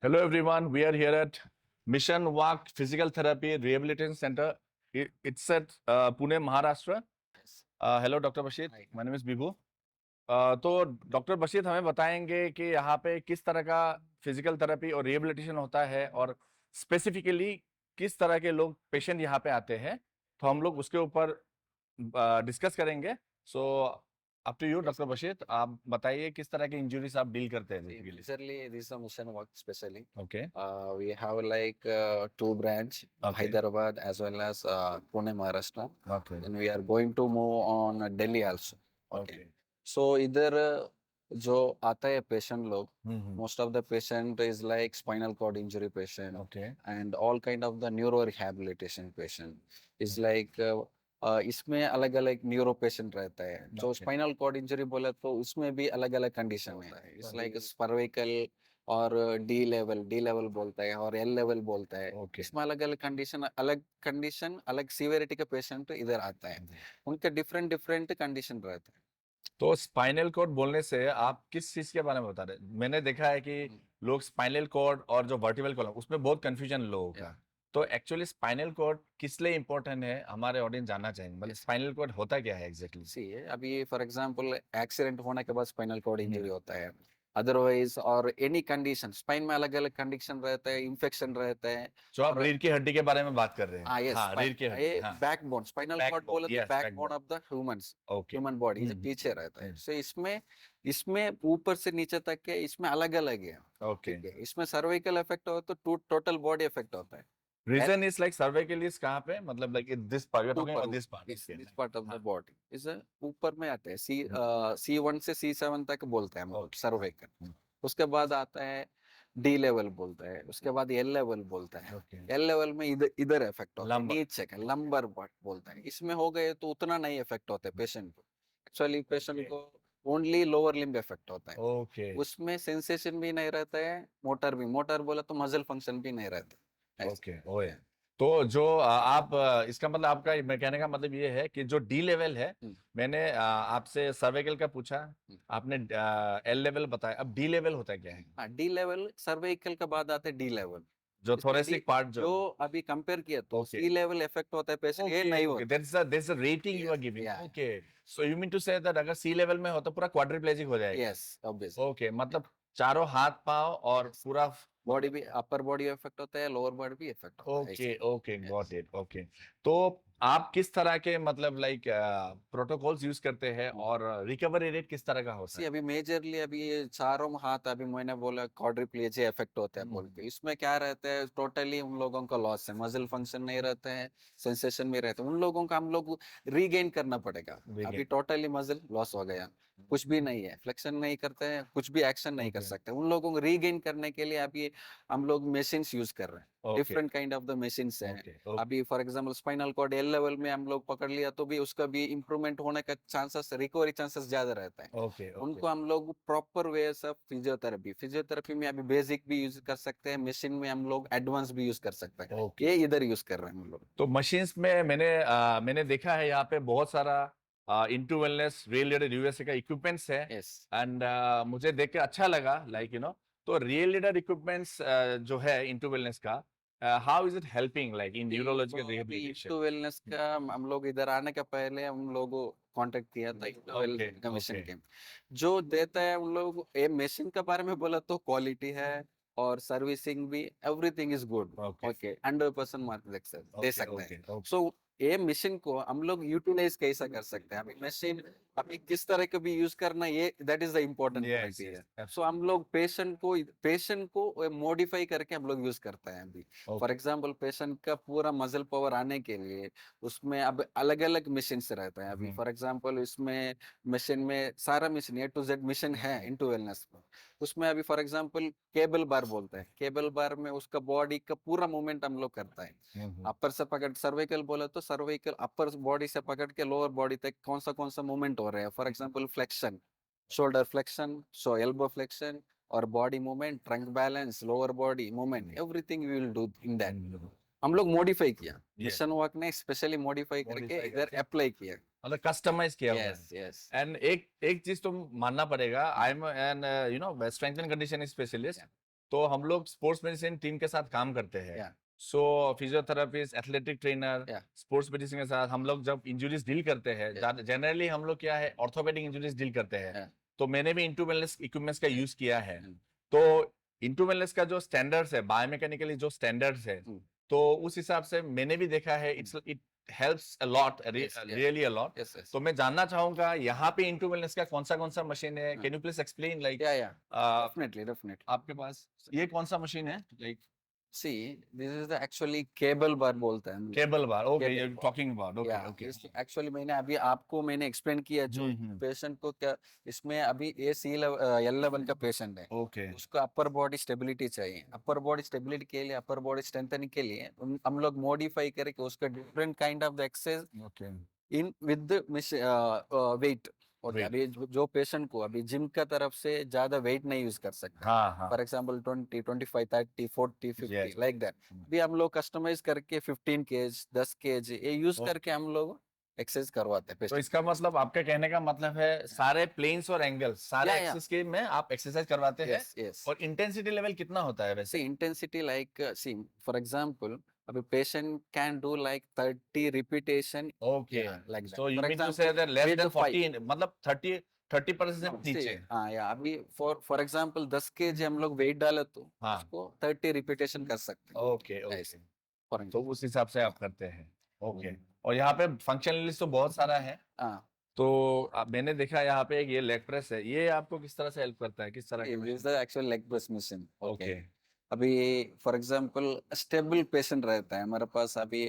Hello everyone, we are here at Mission Walk Physical Therapy Rehabilitation Center. It's at Pune, Maharashtra. Yes. Hello Dr. Bashir, Hi. my name is Bibhu. तो doctor Bashir हमें बताएंगे कि यहाँ पे किस तरह का फिजिकल थेरेपी और रिहेबिलिटेशन होता है और स्पेसिफिकली किस तरह के लोग पेशेंट यहाँ पे आते हैं, तो हम लोग उसके ऊपर डिस्कस करेंगे. So up to you doctor Bashir, आप बताइए किस तरह के इंजरीज आप डील करते हैं See, basically. majorly this is a mission work specially. Okay. We have like two branch, Okay. Hyderabad as well as Pune, Maharashtra. Okay. And we are going to move on Delhi also. Okay. So इधर जो आता है patient लोग, Mm-hmm. most of the patient is like spinal cord injury patient Okay. and all kind of the neuro rehabilitation patient is like इसमें अलग अलग neuro patient रहता है. जो Okay. स्पाइनल कॉर्ड इंजरी बोले तो उसमें भी अलग अलग कंडीशन होता है. इट्स लाइक सर्वाइकल और डी लेवल बोलता है और एल लेवल बोलता है. Okay. इसमें अलग कंडीशन अलग सीवियरिटी का पेशेंट इधर आता है. उनके डिफरेंट डिफरेंट कंडीशन रहता है. तो स्पाइनल कॉर्ड बोलने से आप किस चीज के बारे में बता रहे हैं? मैंने देखा है कि लोग स्पाइनल कॉर्ड और जो वर्टिब्रल कॉलम उसमें बहुत कंफ्यूजन लोगों का. तो एक्चुअली स्पाइनल कॉर्ड किस लिए इंपॉर्टेंट है, हमारे ऑडियंस जानना चाहेंगे. मतलब स्पाइनल कॉर्ड होता क्या है एग्जैक्टली? सी अभी फॉर एग्जांपल एक्सीडेंट होने के बाद स्पाइनल कॉर्ड इंजरी होता है. अदरवाइज और एनी कंडीशन स्पाइन में अलग अलग कंडीशन रहता है, इन्फेक्शन रहता है. जो आप रीढ़ की हड्डी के बारे में बात कर रहे हैं. यस, हाँ, रीढ़ की हड्डी. ये हाँ. बैकबोन स्पाइनल कॉर्ड Backbone, बोले तो yes, backbone backbone. Of the humans okay. Human body जो पीछे रहता है. सो इसमें इसमें ऊपर से नीचे तक के इसमें अलग अलग है. ओके. ठीक है, इसमें सर्वाइकल इफेक्ट हो तो टोटल बॉडी इफेक्ट होता है. Reason is like cervical is कहाँ पे, मतलब like this part you are talking ऊपर about this part. This part of the body इस ऊपर में आते हैं. C1 से C7 तक बोलते हैं हम लोग सर्वाइकल. उसके बाद आता है डी लेवल बोलता है. उसके बाद एल लेवल बोलता है. एल लेवल में इधर इधर इफेक्ट होता है, नीचे का लंबर बोलता है. इसमें हो गए तो उतना नहीं इफेक्ट होता है पेशेंट को. एक्चुअली पेशेंट को ओनली लोअर लिम्ब इफेक्ट होता है. ओके. उसमें सेंसेशन भी नहीं रहता है, मोटर बोला तो मसल फंक्शन भी नहीं रहता. ओके. ओए. तो जो आप इसका मतलब आपका मैं कहने का मतलब ये है कि जो डी लेवल है, मैंने आपसे सर्वाइकल का पूछा, आपने एल लेवल बताया, अब डी लेवल होता है क्या है? हाँ, डी लेवल सर्वाइकल के बाद आते हैं डी लेवल. जो थोरेसिक पार्ट जो अभी कंपेयर किया तो Okay. सी लेवल इफेक्ट होता है पेशेंट, ये नहीं होता. there's a rating you are giving. Yeah. Okay. So you mean to say that अगर सी लेवल में हो तो पूरा क्वाड्रिप्लेजिक हो जाएगा? Yes obvious. ओके. मतलब चारों हाथ पांव और पूरा. बॉडी भी अपर बॉडी इफेक्ट होता है, लोअर बॉडी भी इफेक्ट होता है. Okay. Okay. Got it. Okay. तो आप किस तरह के मतलब लाइक प्रोटोकॉल्स यूज करते हैं और रिकवरी रेट किस तरह का होता सी है? अभी मेजरली अभी ये चारों हाथ अभी मैंने बोला क्वाड्रिप्लेजिया इफेक्ट होता है बोल के. इसमें क्या रहता है, टोटली उन लोगों का लॉस है, मसल फंक्शन नहीं रहता है, सेंसेशन भी रहता है. उन लोगों का हम लोग रीगेन करना पड़ेगा. अभी टोटली मसल लॉस हो गया, कुछ भी नहीं है, फ्लेक्शन नहीं करते हैं, कुछ भी एक्शन नहीं कर सकते. उन लोगों को रीगेन करने के लिए अभी हम लोग मशीन यूज कर रहे हैं. Different kind of the machine है. अभी for example spinal cord L level में हम लोग पकड़ लिया तो भी उसका भी इम्प्रूवमेंट होने का चांसेस, रिकवरी चांसेस ज्यादा रहता है. उनको हम लोग प्रॉपर वे ऑफ फिजियोथेरेपी में अभी बेसिक भी यूज कर सकते हैं, मशीन में हम लोग एडवांस भी यूज कर सकते हैं. ये इधर यूज कर रहे हैं हम लोग. तो मशीन्स में मैंने देखा है यहाँ पे बहुत सारा इनटू वेलनेस रियल यूएसए का इक्विपमेंट्स है. एंड मुझे देख के अच्छा लगा लाइक यू नो. तो रियल लीडर इक्विपमेंट्स जो है इनटू वेलनेस का, how is it helping like in neurological rehabilitation? Into wellness का हम लोग इधर आने के पहले हम लोग कांटेक्ट किया था इनटू मशीन के. जो देता है उन लोग ये मशीन के बारे में बोला तो क्वालिटी है और सर्विसिंग भी everything is good. Okay 100% mark दे सकते हैं. सो ये मशीन को हम लोग यूटिलाइज कैसा कर सकते हैं. अभी मशीन अभी किस तरह का भी यूज करना, ये that is the important point. So हम लोग पेशेंट को मॉडिफाई करके हम लोग यूज करते हैं. अभी फॉर एग्जांपल पेशेंट का पूरा मसल पावर आने के लिए उसमें अब अलग अलग मशीन से रहता है. अभी फॉर एग्जांपल इसमें मशीन में सारा machine A to Z machine है इनटू वेलनेस में. उसमें अभी फॉर एग्जांपल केबल बार बोलते हैं. केबल बार में उसका बॉडी का पूरा मूवमेंट हम लोग करता है. अपर से पकड़ सर्वाइकल बोला तो सर्वाइकल अपर बॉडी से पकड़ के लोअर बॉडी तक कौन सा मूवमेंट हो रहा है. For example flexion, shoulder flexion, so elbow flexion और body movement, trunk balance, lower body movement, everything we will do in that. हम लोग मॉडिफाई किया, मिशन वर्क ने स्पेशली मॉडिफाई करके इधर अप्लाई किया, मतलब कस्टमाइज किया. Yes yes. एंड एक चीज तो मानना पड़ेगा, I am an you know strength and conditioning specialist. तो हम लोग स्पोर्ट्स मेडिसिन टीम के साथ काम करते हैं। Yeah. So physiotherapist, athletic trainer, Yeah. Sports medicine के साथ हम लोग जब इंजरीज डील करते हैं, Yes. जनरली हम लोग क्या है ऑर्थोपेडिक इंजरीज डील करते हैं। Yeah. तो मैंने भी इंटू वेलनेस इक्विपमेंट्स का यूज किया है। Mm. तो इंटू वेलनेस का जो स्टैंडर्ड्स है, बायोमेकेनिकली जो स्टैंडर्ड्स है, Mm. तो उस हिसाब से मैंने भी देखा है it helps a lot, Yes, yes. Really a lot. Yes, yes. तो मैं जानना चाहूंगा यहाँ पे इंटू वेलनेस का कौन सा मशीन है? हाँ। Can you please explain like Yeah. Definitely. आपके पास ये कौन सा मशीन है? Like See, this is the actually cable bar बोलते हैं हम लोग। Cable bar, okay, Cable you bar. Talking about, okay Yeah, okay. Actually मैंने अभी आपको एक्सप्लेन किया जो पेशेंट को क्या इसमें अभी ये एल लेवल का पेशेंट है, ओके उसको अपर बॉडी स्टेबिलिटी चाहिए। अपर बॉडी स्टेबिलिटी के लिए, अपर बॉडी स्ट्रेंथनिंग के लिए हम लोग मॉडिफाई करके उसका different kind of the exercise okay in with weight. Okay, Weight. अभी जो पेशेंट को अभी जिम का तरफ से ज्यादा वेट नहीं यूज कर सकता, हाँ हाँ for example 20, 25, 30, 40, 50 Yes. Like that. अभी हम लोग कस्टमाइज करके 15 केज 10 केज ये यूज Okay. करके हम लोग एक्सरसाइज करवाते हैं तो पेशेंट। इसका मतलब आपका कहने का मतलब है सारे प्लेन्स और एंगल्स सारे Yeah, yeah. एक्सिस के में आप एक्सरसाइज करवाते हैं। Yes yes. और इंटेंसिटी लेवल कितना होता है वैसे? See intensity like see for example अभी patient can do like 30 repetition. Okay, like that. So you for mean to say that less three then to five. 40, मतलब 30% नीचे। हाँ या अभी फॉर एग्जांपल 10 केजी हम लोग वेट डाले तो हाँ। उसको 30 रिपीटेशन कर सकते हैं। ओके ओके, ऐसे, for तो example. उस हिसाब से आप करते हैं। ओके, और यहाँ पे फंक्शनल लिस्ट तो बहुत सारा है। हाँ, तो मैंने देखा यहाँ पे एक ये लेग प्रेस है, ये आपको किस तरह से हेल्प करता है? किस तरह this के? is the actual leg press machine. Okay अभी फॉर एग्जांपल स्टेबल पेशेंट रहता है हमारे पास, अभी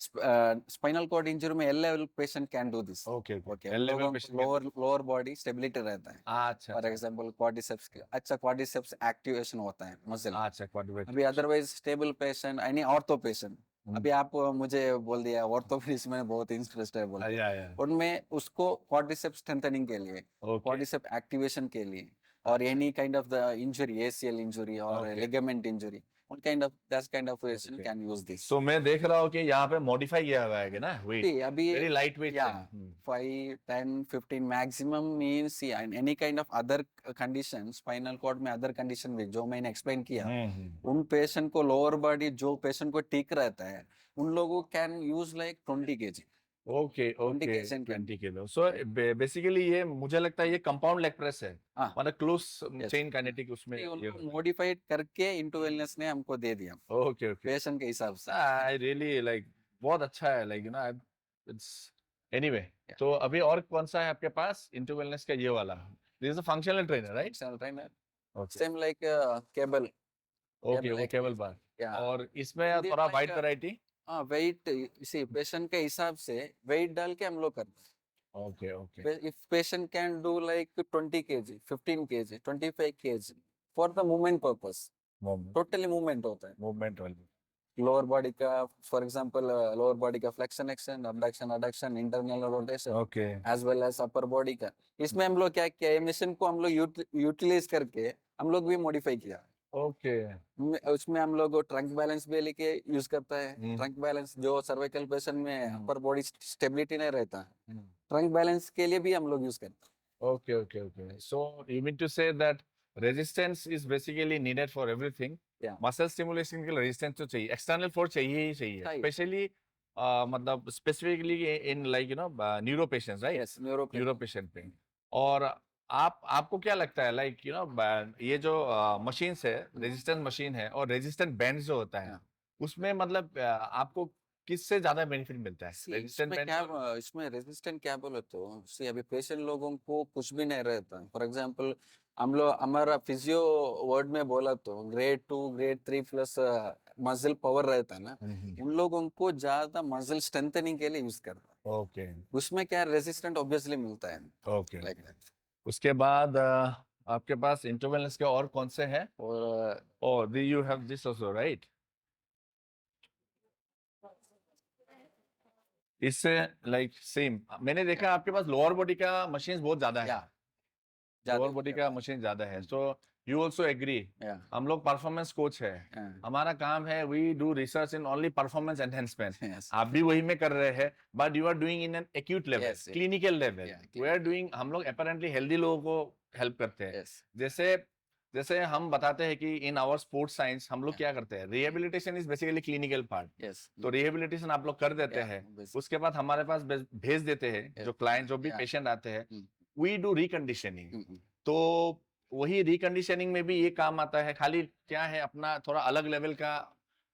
स्पाइनल कॉर्ड इंजरी में L level patient can do this. Okay okay, L level patient can- lower body stability रहता है। अच्छा फॉर एग्जांपल क्वाड्रिसेप्स अच्छा क्वाड्रिसेप्स एक्टिवेशन होता है मसल। अच्छा quadriceps। अभी अदरवाइज स्टेबल पेशेंट यानी ऑर्थो पेशेंट, अभी आप मुझे बोल दिया ऑर्थोपेडिक्स में बहुत इंटरेस्ट है बोल, उनमें उसको क्वाड्रिसेप्स स्ट्रेंथनिंग के लिए, क्वाड्रिसेप्स एक्टिवेशन के लिए, और any kind of the injury, ACL injury और Okay. लिगामेंट इंजरी, उन kind of patient Okay. Can use this. तो मैं देख रहा हूँ कि यहाँ पे मॉडिफाई किया हुआ है ना वेट, अभी very light weight. yeah, 5, 10, 15 maximum means any kind of other condition, spinal cord में अदर कंडीशन भी जो मैंने एक्सप्लेन किया, उन पेशेंट को लोअर बॉडी जो पेशेंट को ठीक रहता है उन लोगों can use like 20 KG. Okay 20 okay, kg 20 kilo. So basically ये मुझे लगता है ये कंपाउंड लेग प्रेस है, हाँ। मतलब क्लोज Yes. चेन काइनेटिक उसमें। उनको मॉडिफाइड करके इनटू वेलनेस ने हमको दे दिया ओके ओके, पेशेंट के हिसाब से। आई रियली लाइक, बहुत अच्छा है, like you no it's anyway. तो अभी और कौन सा है आपके पास? इनटू वेलनेस का ये वाला, this is a functional trainer right? Same like cable. Okay, वो केबल बार। और इसमें Indeed, थोड़ा like वाइड a- वैरायटी। हाँ, वेट इसी पेशेंट के हिसाब से वेट डाल के हम लोग करते ओके ओके हैं। If patient can do like 20 KG, 15 KG, 25 KG for the movement purpose, totally movement होता है मूवमेंट वाली। लोअर बॉडी का। फॉर एग्जांपल लोअर बॉडी का flexion action, abduction adduction, internal rotation, okay as well as upper body का। इसमें हम लोग क्या किया, ये मशीन को हम लोग यूटिलाइज करके हम लोग भी मॉडिफाई किया। ओके उसमें हम लोग ट्रंक बैलेंस भी लेके यूज करता है। हम्म। ट्रंक बैलेंस जो सर्वाइकल पेशेंट में अपर बॉडी स्टेबिलिटी नहीं रहता, ट्रंक बैलेंस के लिए भी हम लोग यूज करते हैं। Okay okay okay, so you mean to say that resistance is basically needed for everything. Yeah. Muscle stimulation के लिए रेजिस्टेंस तो चाहिए, एक्सटर्नल फोर्स चाहिए ही चाहिए, चाहिए। स्पेशली मतलब specifically in like you no neuro patients right? Yes, neuro neuro patient पे। और आपको क्या लगता है लाइक यू नो ये जो मशीन्स है, रेजिस्टेंस मशीन है और रेजिस्टेंट बैंड जो होता है, हाँ। उसमें मतलब आपको किससे ज्यादा बेनिफिट मिलता है? See, रेजिस्टेंट इसमें बैंड? क्या इसमें रेजिस्टेंट क्या बोले तो see, अभी पेशेंट लोगों को कुछ भी नहीं रहता। फॉर एग्जांपल हम लोग हमारा फिजियो वर्ड में बोला तो grade 2 grade 3 plus muscle power रहता है ना, उन लोगों को ज्यादा मसल स्ट्रेंथनिंग के लिए यूज करता है। ओके उसमें क्या रेजिस्टेंट ऑब्वियसली मिलता है ओके। Like that. उसके बाद आपके पास इंटरवल्स के और कौन से हैं? और और you have this also right? इससे लाइक सेम मैंने देखा आपके पास लोअर बॉडी का मशीन्स बहुत ज्यादा है, या लोअर बॉडी का मशीन ज्यादा है। So you also agree? या हम लोग परफॉर्मेंस कोच है, हमारा काम है we do research in only performance enhancement. Yes आप भी वही में कर रहे हैं, but you are doing in an acute level, Yes, yes. Clinical level. Yeah, we are doing, हम लोग अपेरेंटली हेल्दी लोगों को हेल्प करते हैं। यस जैसे जैसे हम बताते हैं कि इन आवर स्पोर्ट्स साइंस हम लोग Yeah. क्या करते हैं, rehabilitation is basically clinical part. Yes. तो रिहेबिलिटेशन आप लोग कर देते Yeah. हैं, Basic. उसके बाद हमारे पास भेज देते हैं Yes. जो क्लाइंट, जो भी Yeah. पेशेंट आते हैं, Mm. We do reconditioning. Mm, mm. तो वही रिकंडीशनिंग में भी ये काम आता है, खाली क्या है अपना थोड़ा अलग लेवल का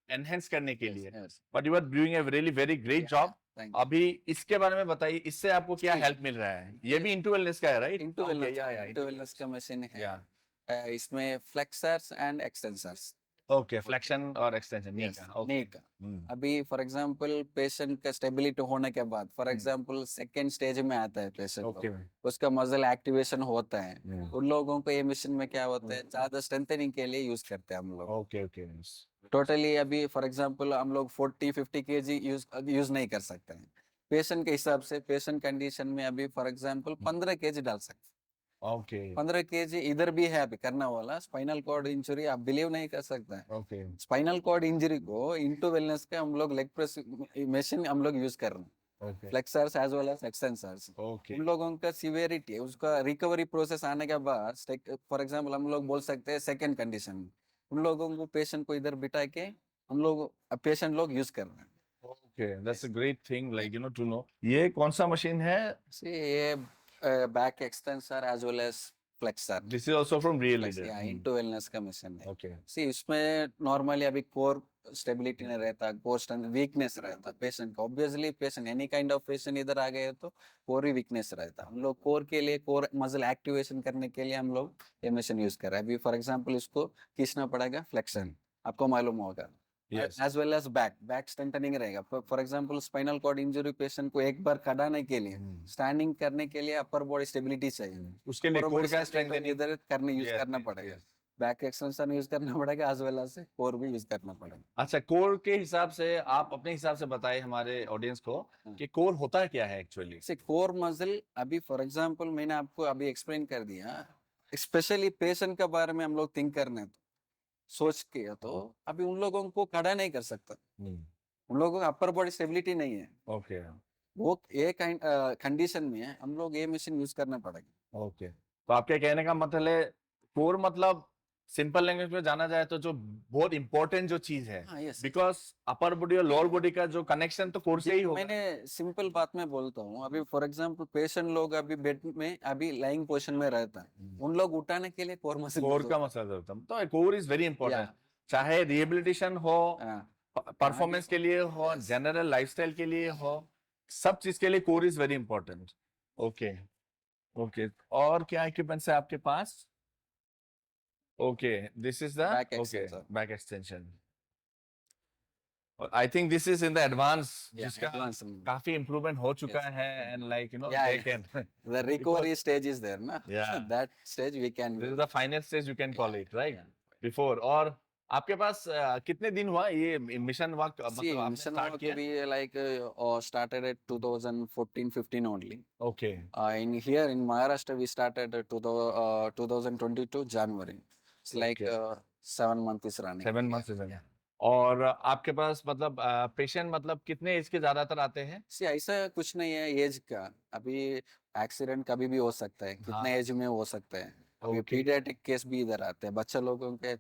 एनहेंस करने के Yes. लिए। Yes. But you are doing a really very great Yeah. Job. Thank you. अभी इसके बारे में बताइए, इससे आपको क्या See, हेल्प मिल रहा है? ये भी इंटू वेलनेस का है, right? Into wellness. Into wellness का मशीन है। या इसमें flexors and extensors. Okay, flexion और एक्सटेंशन, नी Yes. का, ओके। knee का। अभी फॉर एग्जांपल पेशेंट का स्टेबिलिटी होने के बाद, फॉर एग्जांपल सेकेंड स्टेज में आता है पेशेंट, ओके उसका मसल एक्टिवेशन होता है, उन लोगों को ये मशीन में क्या होता है, ज्यादा स्ट्रेंथनिंग के लिए यूज करते हैं हम लोग। Okay okay. टोटली अभी फॉर एग्जांपल हम लोग 40-50 केजी यूज नहीं कर सकते हैं। पेशेंट के हिसाब से, पेशेंट कंडीशन में अभी फॉर एग्जांपल 15 केजी डाल सकते हैं। ओके 15 केजी इधर भी है अभी करना वाला। स्पाइनल कॉर्ड इंजरी आप बिलीव नहीं कर सकते हैं। ओके स्पाइनल कॉर्ड इंजरी को इनटू वेलनेस का हम लोग लेग प्रेस मशीन हम लोग यूज कर रहे हैं, okay flexors as well as extensors. Okay उन लोगों का सिवियरिटी, उसका रिकवरी प्रोसेस आने के बाद, फॉर एग्जांपल हम लोग बोल सकते हैं सेकंड कंडीशन, उन लोगों को पेशेंट को इधर बिठा के हम लोग पेशेंट लोग यूज कर रहे हैं। Okay, that's a great thing, like you know to know. ये कौन सा मशीन है? ये back extensor as well as flexor. This is also from real या इनटू वेलनेस का मशीन है। ओके सी इसमें नॉर्मली अभी कोर स्टेबिलिटी नहीं रहता, कोर स्ट्रेंथ वीकनेस रहता पेशेंट का। Obviously patient any kind of patient इधर आ गए तो कोर ही वीकनेस रहता। हम लोग कोर के लिए, कोर मसल एक्टिवेशन करने के लिए हम लोग ये मशीन यूज कर रहे हैं। अभी फॉर एग्जांपल इसको खींचना पड़ेगा, फ्लेक्शन आपको मालूम होगा, yes as well as back strengthening रहेगा। For example spinal cord injury patient को एक बार खड़ाने के लिए, स्टैंडिंग करने के लिए अपर बॉडी स्टेबिलिटी चाहिए, उसके लिए Upper कोर body का stability स्ट्रेंथनिंग इधर करने यूज Yes, करना yes, पड़ेगा। yes. बैक एक्सटेंशन यूज करना पड़ेगा, एज वेल एज कोर भी यूज करना पड़ेगा। अच्छा, कोर के हिसाब से आप अपने हिसाब से बताएं हमारे ऑडियंस को हाँ। कि कोर होता क्या है एक्चुअली? से कोर मसल अभी फॉर एग्जांपल मैंने आपको अभी एक्सप्लेन कर दिया, स्पेशली पेशेंट के बारे में हम लोग थिंक करने तो सोच के, तो अभी उन लोगों को खड़ा नहीं कर सकता, उन लोगों को अपर बॉडी स्टेबिलिटी नहीं है, ओके वो ये कंडीशन में हम लोग ये मशीन यूज करना पड़ेगा। ओके। तो आपके कहने का मतलब है, कोर मतलब सिंपल लैंग्वेज में जाना जाए तो जो बहुत इंपॉर्टेंट जो चीज है, हाँ, yes. बिकॉज अपर बॉडी और लोअर बॉडी का जो कनेक्शन तो कोर से ही होगा। मैंने सिंपल बात में बोलता हूँ, अभी फॉर एग्जांपल पेशेंट लोग अभी बेड में अभी लाइंग पोजीशन में रहता है, उन लोग उठाने के लिए कोर मसल कोर का मसला होता है, तो कोर इज वेरी इंपॉर्टेंट, चाहे रिहेबिलिटेशन हो, परफॉर्मेंस के लिए हो, जनरल लाइफस्टाइल के लिए हो, सब चीज के लिए core is very important. Okay okay. और क्या इक्विपमेंट्स है आपके पास? Okay, this is the Back okay extensor. Back extension. I think this is in the advance, जिसका काफी इंप्रूवमेंट हो चुका है, and like you know they can the recovery stage is there na, Yeah. that stage we can this is the final stage you can call it, right? Before. और आपके पास कितने दिन हुआ ये मिशन वर्क, see मतलब आपने mission start work किया? be like started at 2014-15 only. Okay In here in Maharashtra we started to the 2022 January. It's like Okay. 7 months is running. 7 months is in. और आपके पास मतलब पेशेंट मतलब कितने as के ज्यादातर आते हैं? See ऐसा कुछ नहीं है एज का, अभी एक्सीडेंट कभी भी हो सकता है, कितने हाँ। एज में हो सकता है। अभी Okay. पीडियाट्रिक केस भी इधर आते हैं, बच्चा लोगों के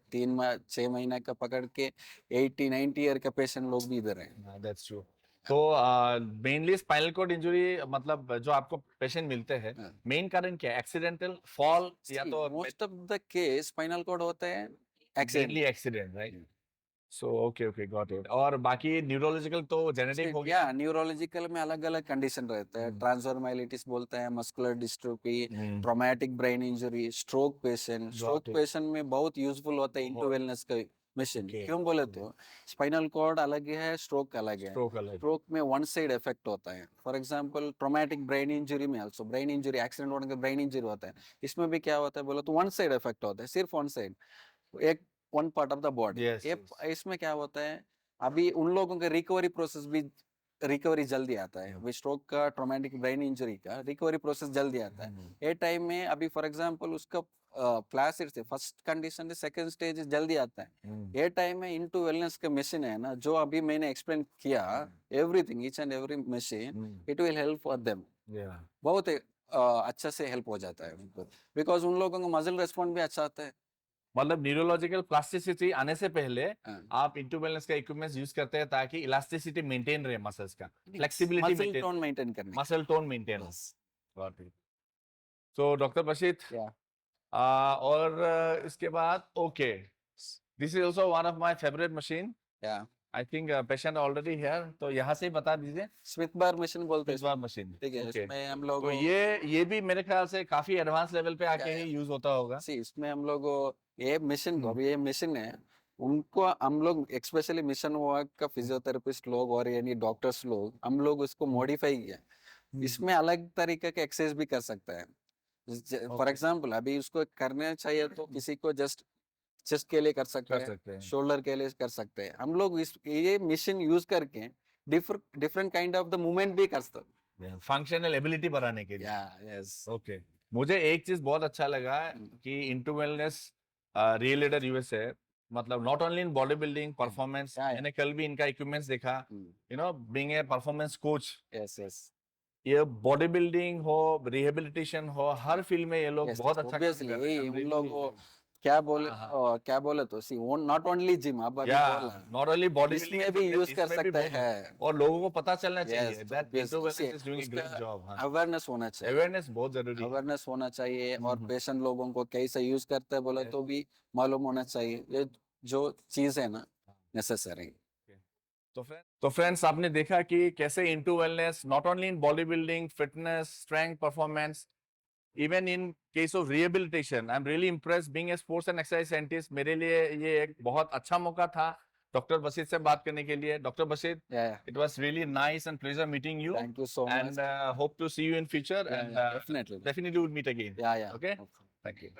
6 महीने का पकड़ के 80-90 ईयर का पेशेंट लोग भी इधर हैं। That's true. तो मेनली स्पाइनल कॉर्ड इंजरी, मतलब जो आपको पेशेंट मिलते हैं, हाँ। मेन कारण क्या है? एक्सीडेंटल फॉल या तो most of the case spinal cord होता है mainly accident. Accident, right? So okay okay, got it. और बाकी न्यूरोलॉजिकल तो जेनेटिक हो गया। या न्यूरोलॉजिकल में अलग अलग कंडीशन रहता है, ट्रांसफर माइलिटिस बोलते हैं, muscular dystrophy, traumatic brain injury, stroke patient. Stroke it. Patient में बहुत यूजफुल होता है इंटू वेलनेस का मशीन। Okay. क्यों बोले तो स्पाइनल कॉर्ड अलग है, स्ट्रोक अलग है। स्ट्रोक अलग। स्ट्रोक में वन साइड इफेक्ट होता है। For example traumatic brain injury में आल्सो, ब्रेन इंजरी एक्सीडेंट होने का ब्रेन इंजरी होता है, इसमें भी क्या होता है बोले तो वन साइड इफेक्ट होता है, सिर्फ वन साइड, एक one part of the body. Yes, yes. इसमें क्या होता है, अभी उन लोगों का रिकवरी प्रोसेस भी रिकवरी जल्दी आता है। अभी स्ट्रोक का, ट्रॉमेटिक ब्रेन इंजरी का रिकवरी प्रोसेस जल्दी आता है। ये टाइम में अभी फॉर एग्जांपल उसका क्लासिक से फर्स्ट कंडीशन से सेकंड स्टेज जल्दी आता है। ये टाइम में इनटू वेलनेस का मशीन है ना, जो अभी मैंने एक्सप्लेन किया, everything each and every machine it will help for them. बहुत अच्छा से हेल्प हो जाता है, बिकॉज उन लोगों का मसल रेस्पॉन्स भी अच्छा आता है। मतलब न्यूरोलॉजिकल प्लास्टिसिटी आने से पहले हाँ, आप इंटू वेलनेस का इक्विपमेंट्स यूज करते हैं ताकि इलास्टिसिटी मेंटेन रहे मसल्स का, flexibility muscle maintain, tone maintain करने के मसल टोन मेंटेन हो। लिए। Yes. Got it. So doctor Bashir, Yeah. और इसके बाद okay, this is also one of my favourite machine. Yeah. I think patient already here, तो यहाँ से ही बता दीजिए। स्मिथ बार मशीन बोलते हैं इस बार मशीन, ठीक है। ओके। इसमें हम लोग तो ये भी मेरे ख्याल से काफी एडवांस लेवल पे आके ही यूज होता होगा। इसमें हम लोग ये मशीन को, हम्म। अभी ये मशीन है, उनको हम लोग स्पेशली मिशन वर्क का फिजियोथेरेपिस्ट लोग और यानी डॉक्टर्स लोग, हम लोग उसको मॉडिफाई किया। इसमें अलग तरीके के एक्सरसाइज भी कर सकता है। For Okay. एग्जांपल अभी उसको करना चाहिए तो किसी को जस्ट चेस्ट के लिए कर सकते कर हैं, सकते हैं। शोल्डर के लिए कर सकते हैं। हम लोग इस ये मशीन यूज करके different kind of the movement भी कर सकते फंक्शनल एबिलिटी बढ़ाने के लिए। हैं। यस। ओके। मुझे एक चीज बहुत अच्छा लगा कि into wellness real leader USA, मतलब not only in body building performance, Yeah, yeah. मैंने कल भी इनका इक्विपमेंट्स देखा, you know, being a performance coach, yes yes ये बॉडी बिल्डिंग हो, रिहेबिलिटेशन हो, हर फील्ड में ये लोग यस बहुत अच्छा काम ऑब्वियसली कर रहे हैं। यही I'm उन really- लोग वो क्या बोले तो सी नॉट ओनली जिम, अब अभी या बोला नॉट ओनली बॉडी इसमें भी यूज कर सकते हैं। और लोगों को पता चलना चाहिए Yes, that into wellness obviously. Is doing a great job. हाँ, अवेयरनेस होना चाहिए, अवेयरनेस बहुत जरूरी है। अवेयरनेस होना चाहिए और हम्म। पेशेंट लोगों को कैसे यूज करते हैं बोले Yes. तो भी मालूम होना चाहिए। ये जो चीज है ना नेसेसरी। तो फ्रेंड्स, आपने देखा कि कैसे into wellness not only in body building, fitness, strength, performance, even in case of rehabilitation, I am really impressed being a sports and exercise scientist. मेरे लिए ये एक बहुत अच्छा मौका था डॉक्टर बशीर से बात करने के लिए। Doctor Bashir, it was really nice and pleasure meeting you, thank you so and much. hope to see you in future, and definitely definitely we'll meet again. या Okay, thank you.